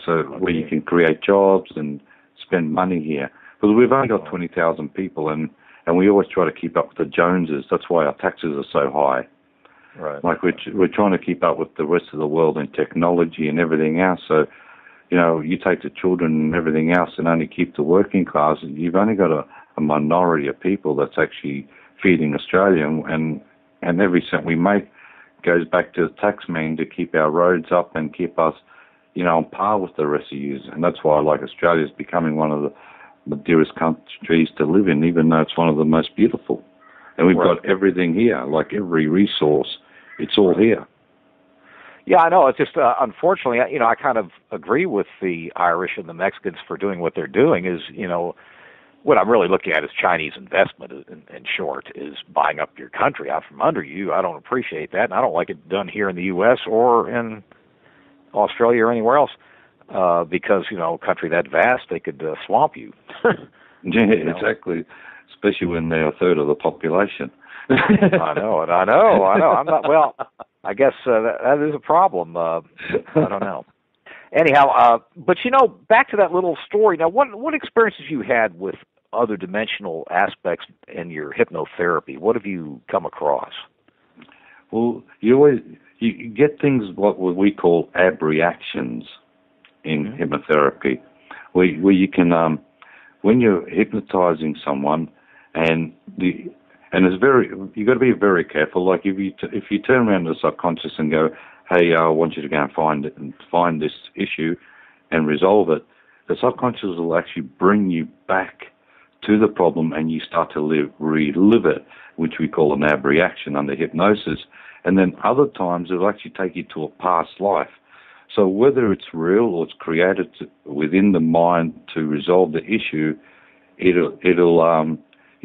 so where you can create jobs and spend money here. Because we've only got 20,000 people, and we always try to keep up with the Joneses. That's why our taxes are so high. Right. Like we're trying to keep up with the rest of the world in technology and everything else. So, you take the children and everything else and only keep the working class, you've only got a minority of people that's actually feeding Australia, and every cent we make goes back to the taxman to keep our roads up and keep us, on par with the rest of you. And that's why, Australia is becoming one of the dearest countries to live in, even though it's one of the most beautiful. And we've got everything here, like every resource, it's all here. Yeah, I know. It's just, unfortunately, I kind of agree with the Irish and the Mexicans for doing what they're doing is, what I'm really looking at is Chinese investment, in short, is buying up your country out from under you. I don't appreciate that, and I don't like it done here in the U.S. or in Australia or anywhere else because, a country that vast, they could swamp you. Yeah, exactly, especially when they're a third of the population. I know. I'm not, well, I guess that is a problem. I don't know. Anyhow, but back to that little story. Now, what experiences you had with other dimensional aspects in your hypnotherapy? What have you come across? Well, you get things what we call abreactions in hypnotherapy, where you can when you're hypnotizing someone, and it's you got to be very careful. Like if you turn around to the subconscious and go, hey, I want you to go and find this issue and resolve it, the subconscious will actually bring you back to the problem, and you start to relive it, which we call an abreaction under hypnosis. And then other times it'll actually take you to a past life. So whether it's real or it's created within the mind to resolve the issue, it'll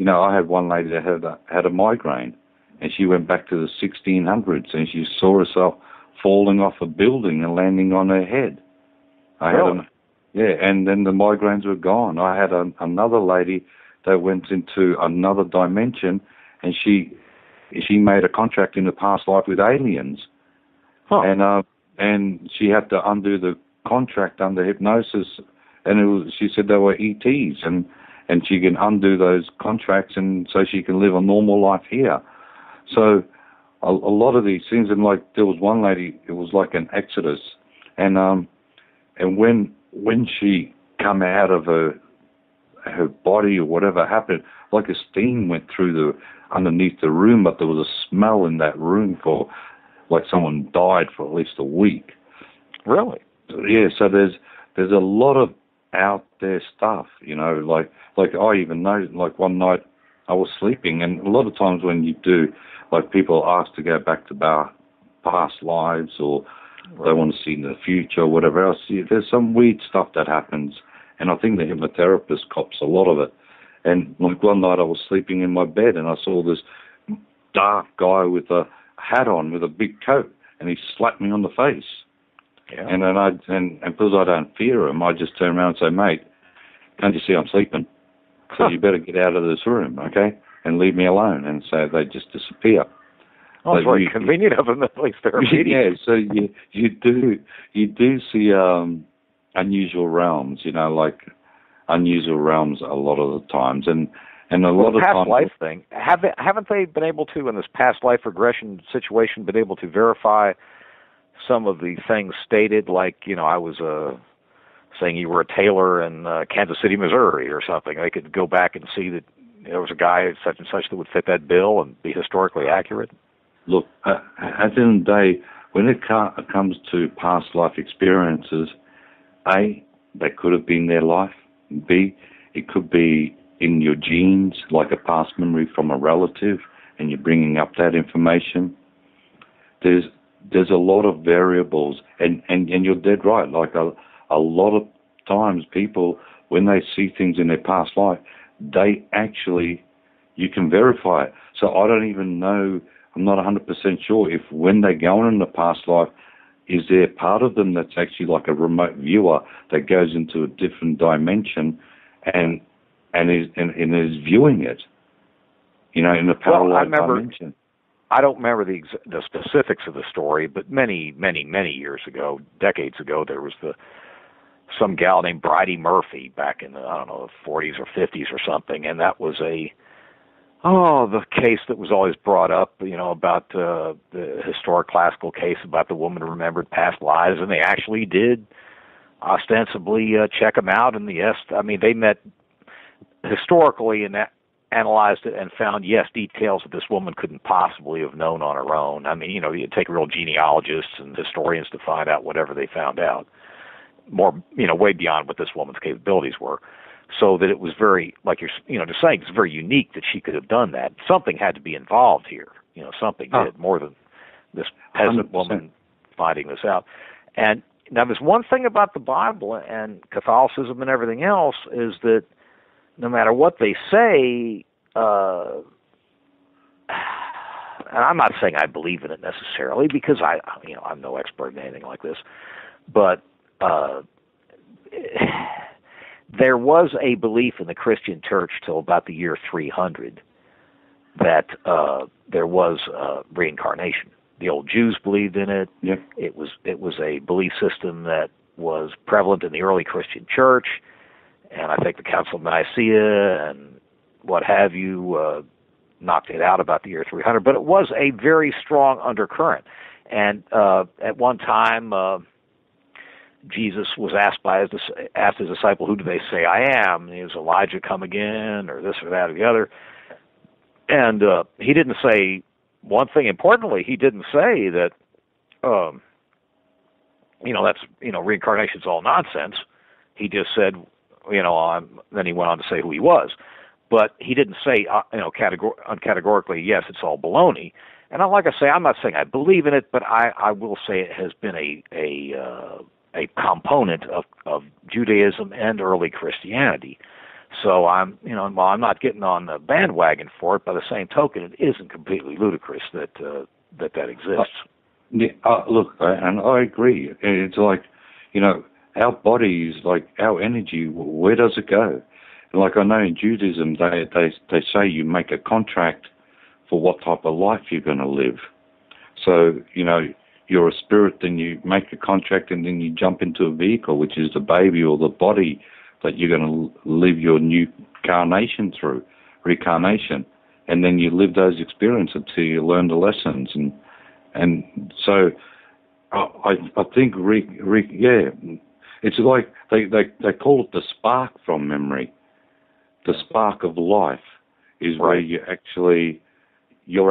I had one lady that had a migraine, and she went back to the 1600s, and she saw herself falling off a building and landing on her head. And then the migraines were gone. I had another lady that went into another dimension, and she made a contract in the past life with aliens, and she had to undo the contract under hypnosis, and she said they were ETs, and she can undo those contracts, and so she can live a normal life here. So a lot of these things, and there was one lady, it was like an exodus, and when she come out of her body or whatever happened, like a steam went through underneath the room, but there was a smell in that room for like someone died for at least a week. Really? Yeah. So there's a lot of out there stuff, like I even know, like one night I was sleeping, and a lot of times when you do, like people ask to go back to past lives, or they want to see in the future or whatever else. There's some weird stuff that happens, and I think the hypnotherapist cops a lot of it. And like one night I was sleeping in my bed, and I saw this dark guy with a hat on, with a big coat, and he slapped me on the face. Yeah. And then and because I don't fear him, I just turn around and say, mate, can't you see I'm sleeping? So you better get out of this room, okay, and leave me alone. And so they just disappear. Oh, it's very convenient of them, at least therapeutic. Yeah, so you do see unusual realms, like unusual realms a lot of the times, and a lot of past times. Life thing. Haven't they been able to, in this past life regression situation, been able to verify some of the things stated? Like, I was saying you were a tailor in Kansas City, Missouri, or something. They could go back and see that there was a guy such and such that would fit that bill and be historically accurate. Look, at the end of the day, when it comes to past life experiences, A, they could have been their life. B, it could be in your genes, like a past memory from a relative, and you're bringing up that information. There's a lot of variables, and you're dead right. Like a lot of times people, when they see things in their past life, you can verify it. So I don't even know, I'm not 100% sure if when they go in the past life, is there part of them that's actually like a remote viewer that goes into a different dimension and is viewing it, in a parallel dimension. I don't remember the specifics of the story, but many, many, many years ago, decades ago, there was the some gal named Bridie Murphy back in the, I don't know, the 40s or 50s or something, and that was the case that was always brought up, about the historic classical case about the woman who remembered past lives, and they actually did ostensibly check them out, and yes, I mean, they met historically and analyzed it and found, yes, details that this woman couldn't possibly have known on her own. I mean, you take real genealogists and historians to find out whatever they found out, more, way beyond what this woman's capabilities were. So that it was very, like you're just saying, it's very unique that she could have done that. Something had to be involved here. Something did, more than this peasant 100%. Woman finding this out. And now there's one thing about the Bible and Catholicism and everything else is that no matter what they say, and I'm not saying I believe in it necessarily because I'm no expert in anything like this, but there was a belief in the Christian church till about the year 300 that there was reincarnation. The old Jews believed in it. Yep. It was a belief system that was prevalent in the early Christian church, and I think the Council of Nicaea and what have you knocked it out about the year 300. But it was a very strong undercurrent. And at one time, Jesus was asked his disciple, "Who do they say I am?" And is Elijah come again, or this or that or the other? And he didn't say one thing. Importantly, he didn't say that that's reincarnation's all nonsense. He just said, then he went on to say who he was, but he didn't say categorically, yes, it's all baloney. And like I say, I'm not saying I believe in it, but I will say it has been a component of Judaism and early Christianity. So while I'm not getting on the bandwagon for it, by the same token, it isn't completely ludicrous that exists. Look, and I agree. It's like, our bodies, like our energy, where does it go? Like I know in Judaism, they say you make a contract for what type of life you're going to live. So, you're a spirit, then you make a contract and then you jump into a vehicle, which is the baby or the body that you're going to live your new reincarnation. And then you live those experiences until you learn the lessons. And so I think, it's like they call it the spark from memory. The spark of life is where you're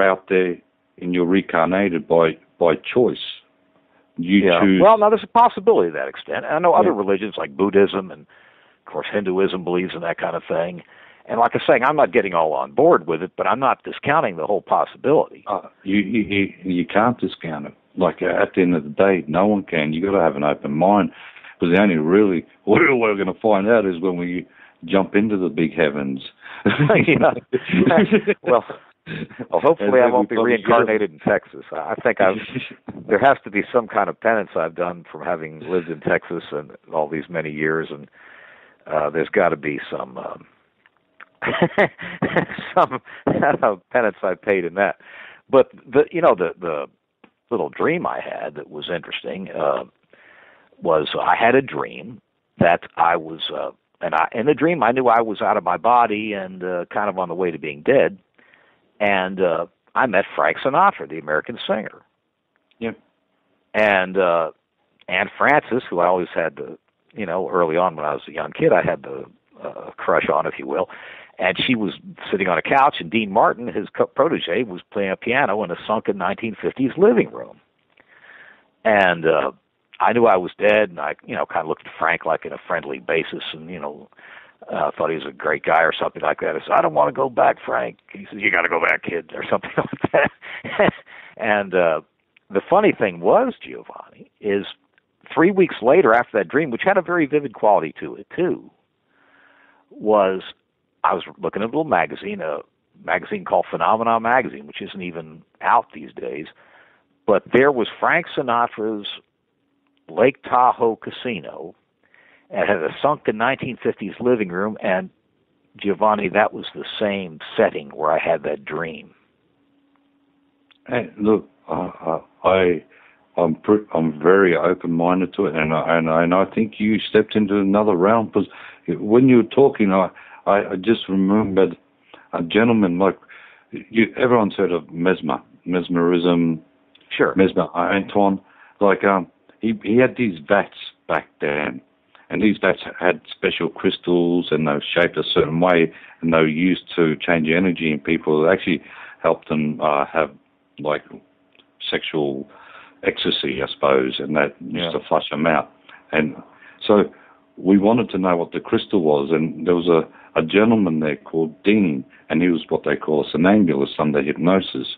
out there and you're reincarnated by choice. You choose. Well, now there's a possibility to that extent. I know other religions like Buddhism and, of course, Hinduism believes in that kind of thing. And like I'm saying, I'm not getting all on board with it, but I'm not discounting the whole possibility. You can't discount it. Like at the end of the day, no one can. You got to have an open mind. Because the only really what we're going to find out is when we jump into the big heavens. Well, hopefully I won't be reincarnated in Texas. I think there has to be some kind of penance I've done from having lived in Texas and all these many years, and there's got to be some penance I paid in that. But the little dream I had that was interesting was I had a dream that I was, in the dream I knew I was out of my body and kind of on the way to being dead. And I met Frank Sinatra, the American singer. Yeah. And Anne Francis, who I always had early on when I was a young kid, I had the crush on, if you will. And she was sitting on a couch, and Dean Martin, his protege, was playing a piano in a sunken 1950s living room. And I knew I was dead, and I, kind of looked at Frank like in a friendly basis, and, thought he was a great guy or something like that. I said, "I don't want to go back, Frank." He said, "You got to go back, kid," or something like that. And the funny thing was, Giovanni, is 3 weeks later after that dream, which had a very vivid quality to it, too, was I was looking at a little magazine, a magazine called Phenomena Magazine, which isn't even out these days, but there was Frank Sinatra's Lake Tahoe Casino, and had a sunken 1950s living room, and Giovanni, that was the same setting where I had that dream. Hey, look, I I'm very open-minded to it, and I think you stepped into another realm, because when you were talking, I just remembered a gentleman, like everyone's heard of mesmerism. Sure. Antoine, like he had these vats back then, and these vats had special crystals, and they were shaped a certain way, and they were used to change energy in people. It actually helped them have like sexual ecstasy, I suppose, and that used to flush them out. And so we wanted to know what the crystal was, and there was a gentleman there called Dean, and he was what they call a somnambulist under hypnosis.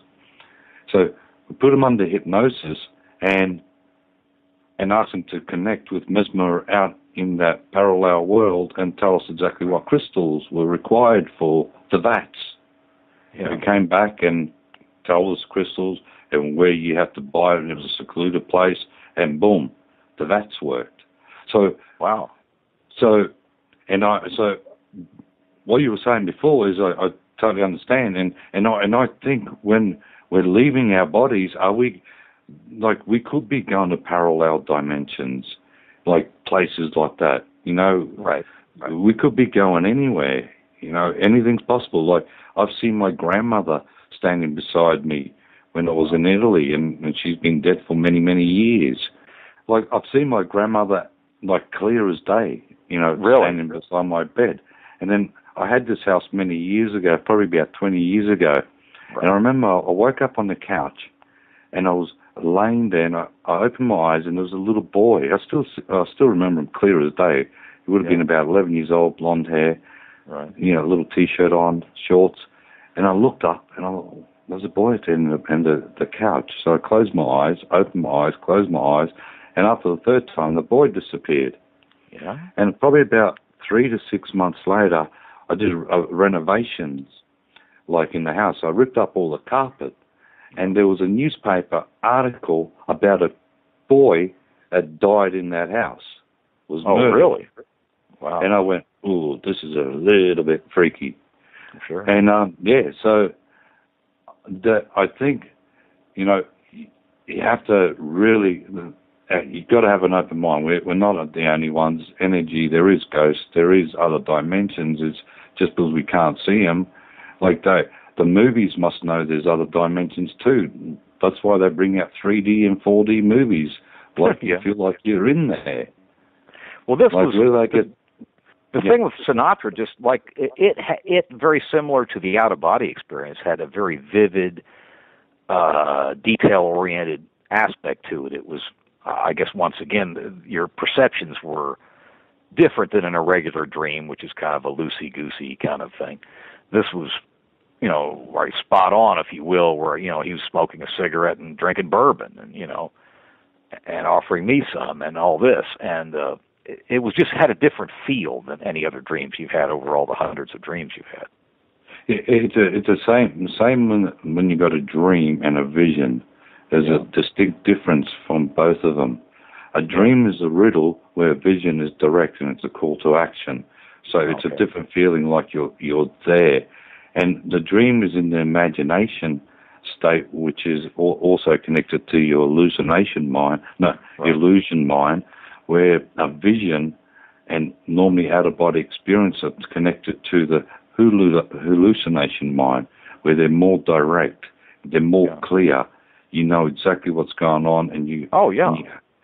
So we put him under hypnosis and asked him to connect with Mesmer out in that parallel world and tell us exactly what crystals were required for the vats. Yeah. He came back and told us crystals and where you have to buy it, and it was a secluded place, and boom, the vats worked. So wow. So what you were saying before is I totally understand, and I think when we're leaving our bodies, are we, like, we could be going to parallel dimensions, like places like that, you know. Right. We could be going anywhere, you know. Anything's possible. Like, I've seen my grandmother standing beside me when I was in Italy, and she's been dead for many, many years. Like, I've seen my grandmother, like, clear as day, you know, really? Standing beside my bed. And then I had this house many years ago, probably about 20 years ago, right. And I remember I woke up on the couch, and I was laying there, and I opened my eyes, and there was a little boy. I still remember him clear as day. He would have been about 11 years old, blonde hair, right. You know, a little T-shirt on, shorts. And I looked up, and there was a boy at the end of the couch. So I closed my eyes, opened my eyes, closed my eyes, and after the third time, the boy disappeared. Yeah. And probably about 3 to 6 months later, I did renovations, like in the house. I ripped up all the carpet, and there was a newspaper article about a boy that died in that house. Was murdered. Really? Wow. And I went, ooh, this is a little bit freaky. Sure. And, so I think, you know, you have to really, you've got to have an open mind. We're not the only ones. Energy, there is ghosts, there is other dimensions. It's just because we can't see them. Like the movies must know there's other dimensions too. That's why they bring out 3D and 4D movies. Like you feel like you're in there. Well, this like was where they get. The thing with Sinatra, just like it very similar to the out-of-body experience, had a very vivid, detail-oriented aspect to it. It was, I guess, once again, your perceptions were different than in a regular dream, which is kind of a loosey-goosey kind of thing. This was, you know, right spot on, if you will, where, you know, he was smoking a cigarette and drinking bourbon, and, you know, and offering me some and all this, and it was just had a different feel than any other dreams you've had over all the hundreds of dreams you've had. It's the same when you got a dream and a vision. There's a distinct difference from both of them. A dream is a riddle, where a vision is direct and it's a call to action. So it's a different feeling, like you're there. And the dream is in the imagination state, which is also connected to your illusion mind, where a vision and normally out-of-body experience are connected to the hallucination mind, where they're more direct, they're more clear. You know exactly what's going on, and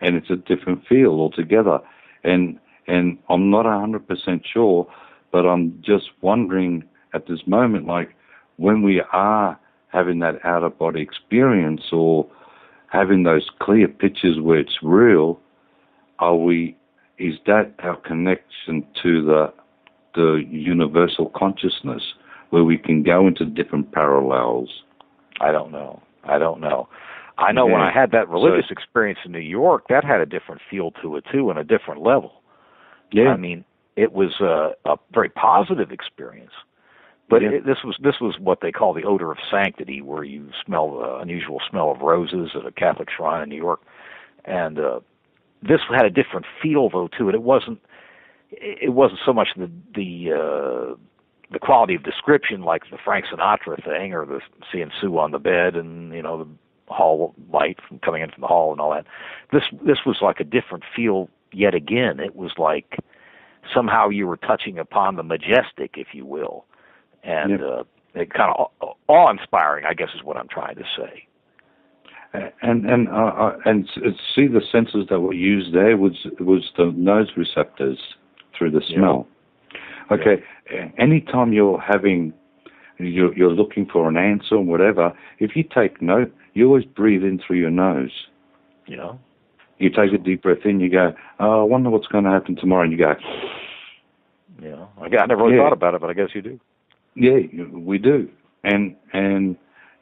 and it's a different feel altogether. And I'm not 100% sure, but I'm just wondering at this moment, like, when we are having that out-of-body experience or having those clear pictures where it's real, is that our connection to the universal consciousness, where we can go into different parallels? I don't know. I know when I had that religious experience in New York, that had a different feel to it too, and a different level. Yeah. I mean, it was a very positive experience. But this was what they call the odor of sanctity, where you smell the unusual smell of roses at a Catholic shrine in New York, and this had a different feel though to it. It wasn't so much the quality of description like the Frank Sinatra thing or the seeing Sue on the bed and, you know, hall light from coming in from the hall and all that. This was like a different feel yet again. It was like somehow you were touching upon the majestic, if you will, and it kind of awe-inspiring, I guess, is what I'm trying to say. And see, the senses that were used there was the nose receptors through the smell. Yeah. Okay, anytime you're looking for an answer or whatever, if you take note, you always breathe in through your nose. Yeah. You take a deep breath in, you go, oh, I wonder what's going to happen tomorrow, and you go. Yeah, I never really thought about it, but I guess you do. Yeah, we do, and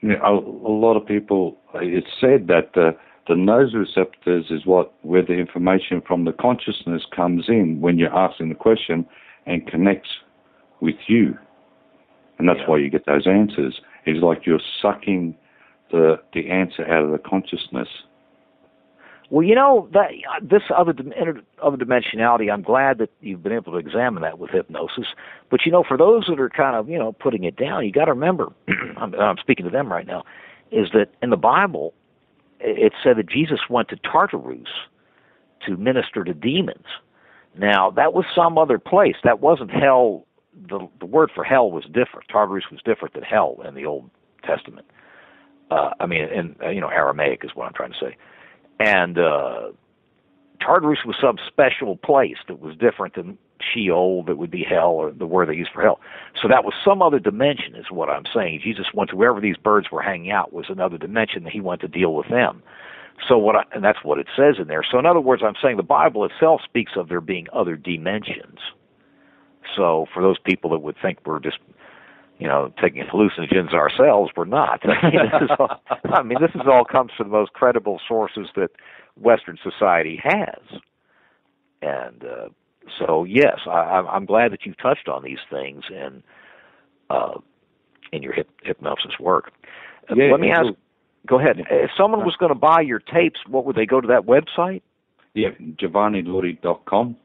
you know, a lot of people. It's said that the nose receptors is where the information from the consciousness comes in when you're asking the question and connects with you, and that's why you get those answers. It's like you're sucking the answer out of the consciousness. Well, you know, this other dimensionality, I'm glad that you've been able to examine that with hypnosis. But, you know, for those that are kind of, you know, putting it down, you got to remember, I'm speaking to them right now, is that in the Bible, it said that Jesus went to Tartarus to minister to demons. Now, that was some other place. That wasn't hell. The word for hell was different. Tartarus was different than hell in the Old Testament. In Aramaic is what I'm trying to say. And Tartarus was some special place that was different than Sheol, that would be hell, or the word they used for hell. So that was some other dimension, is what I'm saying. Jesus went to wherever these birds were hanging out was another dimension that he went to deal with them. And that's what it says in there. So in other words, I'm saying the Bible itself speaks of there being other dimensions. So for those people that would think we're just, you know, taking hallucinogens ourselves, we're not. This all comes from the most credible sources that Western society has. And so, yes, I'm glad that you've touched on these things in your hypnosis work. Let me ask, go ahead. If someone was going to buy your tapes, what would they go to that website? Yeah, GiovanniLordi.com.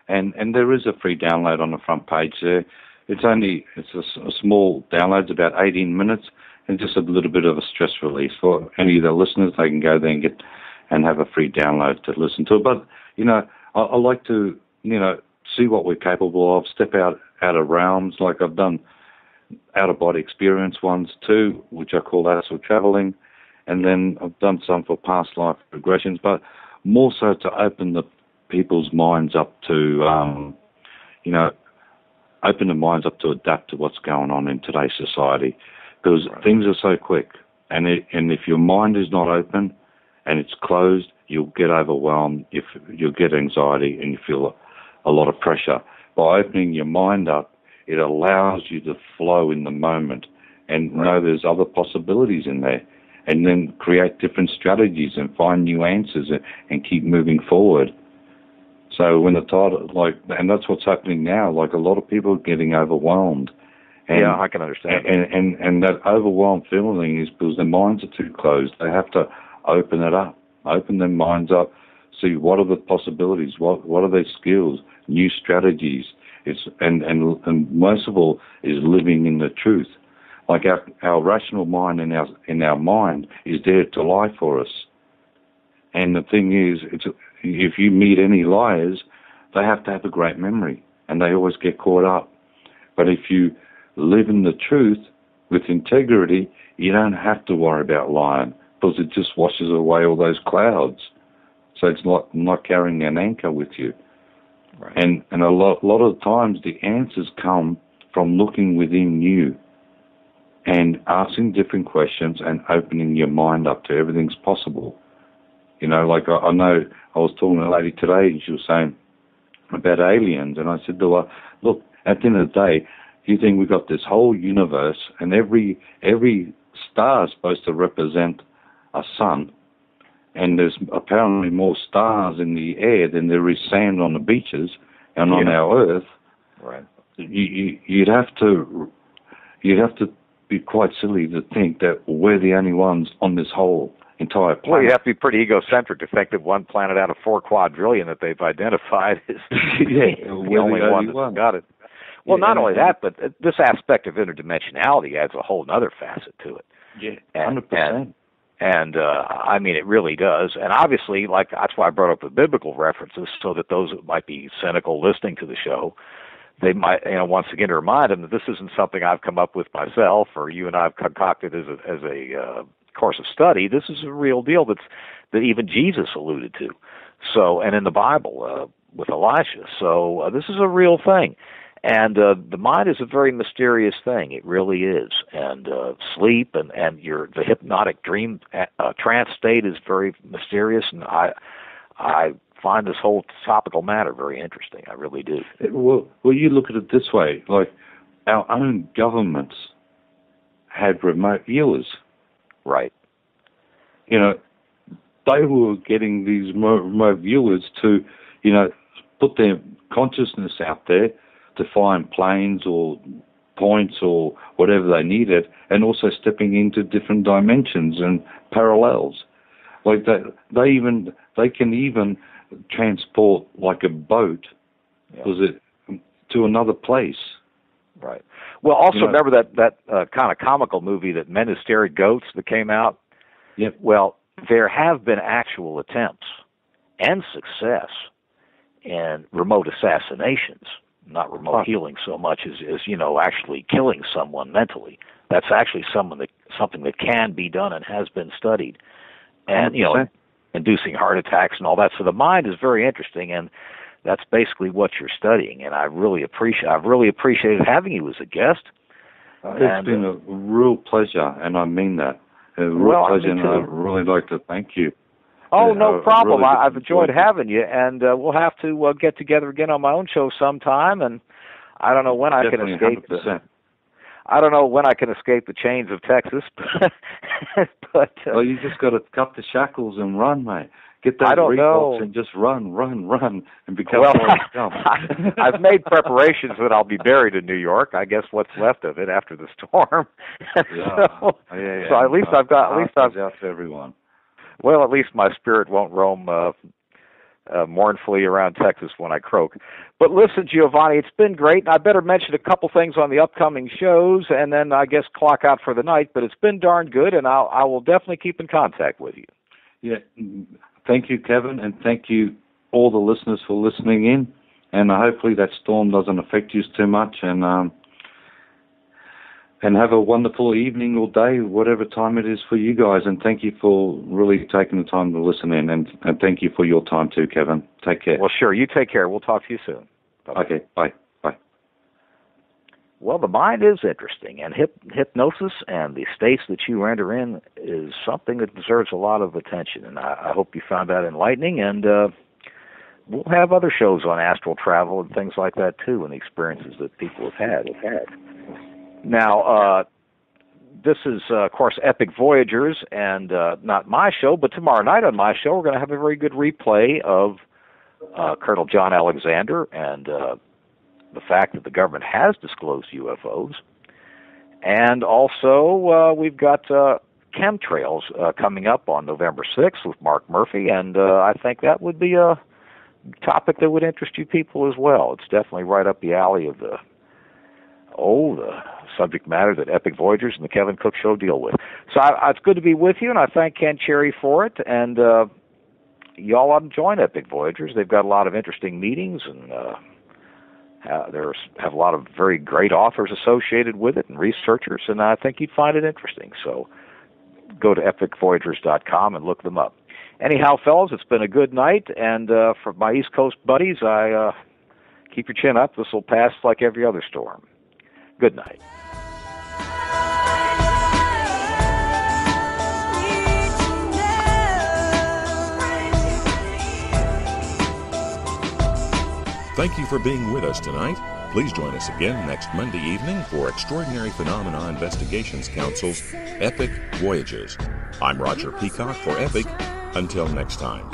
And there is a free download on the front page there. It's a small download, about 18 minutes, and just a little bit of a stress release for any of the listeners. They can go there and have a free download to listen to. But, you know, I like to, you know, see what we're capable of, step out of realms. Like I've done out-of-body experience ones too, which I call astral traveling, and then I've done some for past life regressions, but more so to open the people's minds up to, open their minds up to adapt to what's going on in today's society, because things are so quick. And if your mind is not open and it's closed, you'll get overwhelmed, you'll get anxiety, and you feel a lot of pressure. By opening your mind up, it allows you to flow in the moment and know there's other possibilities in there, and then create different strategies and find new answers and keep moving forward. So when the title, and that's what's happening now, like a lot of people are getting overwhelmed. And, I can understand. And that overwhelmed feeling is because their minds are too closed. They have to open it up, open their minds up, see what are the possibilities, what are their skills, new strategies. And most of all is living in the truth. Like our rational mind in our mind is there to lie for us. And the thing is, if you meet any liars, they have to have a great memory, and they always get caught up. But if you live in the truth with integrity, you don't have to worry about lying, because it just washes away all those clouds. So it's not carrying an anchor with you. Right. And a lot of times the answers come from looking within you and asking different questions and opening your mind up to everything's possible. You know, like I know I was talking to a lady today, and she was saying about aliens, and I said to her, look, at the end of the day, you think we've got this whole universe, and every star is supposed to represent a sun, and there's apparently more stars in the air than there is sand on the beaches and on our Earth. Right. You'd have to be quite silly to think that we're the only ones on this whole entire planet. Well, you have to be pretty egocentric to think that one planet out of 4 quadrillion that they've identified is the only one that's got it. Well, not only that, but this aspect of interdimensionality adds a whole other facet to it. Yeah, 100%. And I mean, it really does. And obviously, like, that's why I brought up the biblical references, so that those that might be cynical listening to the show, they might, once again, to remind them that this isn't something I've come up with myself, or you and I have concocted as a course of study. This is a real deal that even Jesus alluded to. So, and in the Bible with Elisha. So this is a real thing. And the mind is a very mysterious thing. It really is. And sleep and the hypnotic dream trance state is very mysterious. And I find this whole topical matter very interesting. I really do. Well, you look at it this way. Like, our own governments had remote viewers. Right. They were getting these remote viewers to, put their consciousness out there to find planes or points or whatever they needed, and also stepping into different dimensions and parallels. Like they can even transport like a boat, to another place. Right. Well, also remember that kind of comical movie, that Men Who Stare at Goats, that came out. Yep. Well, there have been actual attempts and success in remote assassinations. Not remote healing so much as actually killing someone mentally. That's actually something that can be done and has been studied, and inducing heart attacks and all that. So the mind is very interesting, and that's basically what you're studying. And I've really appreciated having you as a guest. It's been a real pleasure, and I mean that. A real pleasure, and I'd really like to thank you. Oh, no problem. Really I've enjoyed having you, and we'll have to get together again on my own show sometime. And I don't know when I can escape. I don't know when I can escape the chains of Texas, but well, you just got to cut the shackles and run, mate. Get that Reeboks and just run, and become more scum. I've made preparations that I'll be buried in New York. I guess what's left of it after the storm. So at least I've out to everyone. Well, at least my spirit won't roam mournfully around Texas when I croak. But listen, Giovanni, it's been great. And I better mention a couple things on the upcoming shows, and then I guess clock out for the night. But it's been darn good, and I will definitely keep in contact with you. Yeah. Thank you, Kevin, and thank you all the listeners for listening in. And hopefully that storm doesn't affect you too much. And have a wonderful evening or day, whatever time it is for you guys. And thank you for really taking the time to listen in. And thank you for your time too, Kevin. Take care. Well, sure. You take care. We'll talk to you soon. Bye-bye. Okay. Bye. Bye. Well, the mind is interesting. And hypnosis and the states that you enter in is something that deserves a lot of attention. And I hope you found that enlightening. And we'll have other shows on astral travel and things like that too, and the experiences that people have had. Now, this is, of course, Epic Voyagers, and not my show, but tomorrow night on my show, we're going to have a very good replay of Colonel John Alexander and the fact that the government has disclosed UFOs. And also, we've got chemtrails coming up on November 6th with Mark Murphy, and I think that would be a topic that would interest you people as well. It's definitely right up the alley of the subject matter that Epic Voyagers and the Kevin Cook Show deal with. So it's good to be with you, and I thank Ken Cherry for it. And y'all ought to join Epic Voyagers. They've got a lot of interesting meetings, and have a lot of very great authors associated with it and researchers, and I think you'd find it interesting. So go to epicvoyagers.com and look them up. Anyhow, fellas, it's been a good night, and for my East Coast buddies, I keep your chin up. This will pass like every other storm. Good night. Thank you for being with us tonight. Please join us again next Monday evening for Extraordinary Phenomena Investigations Council's Epic Voyages. I'm Roger Peacock for Epic. Until next time.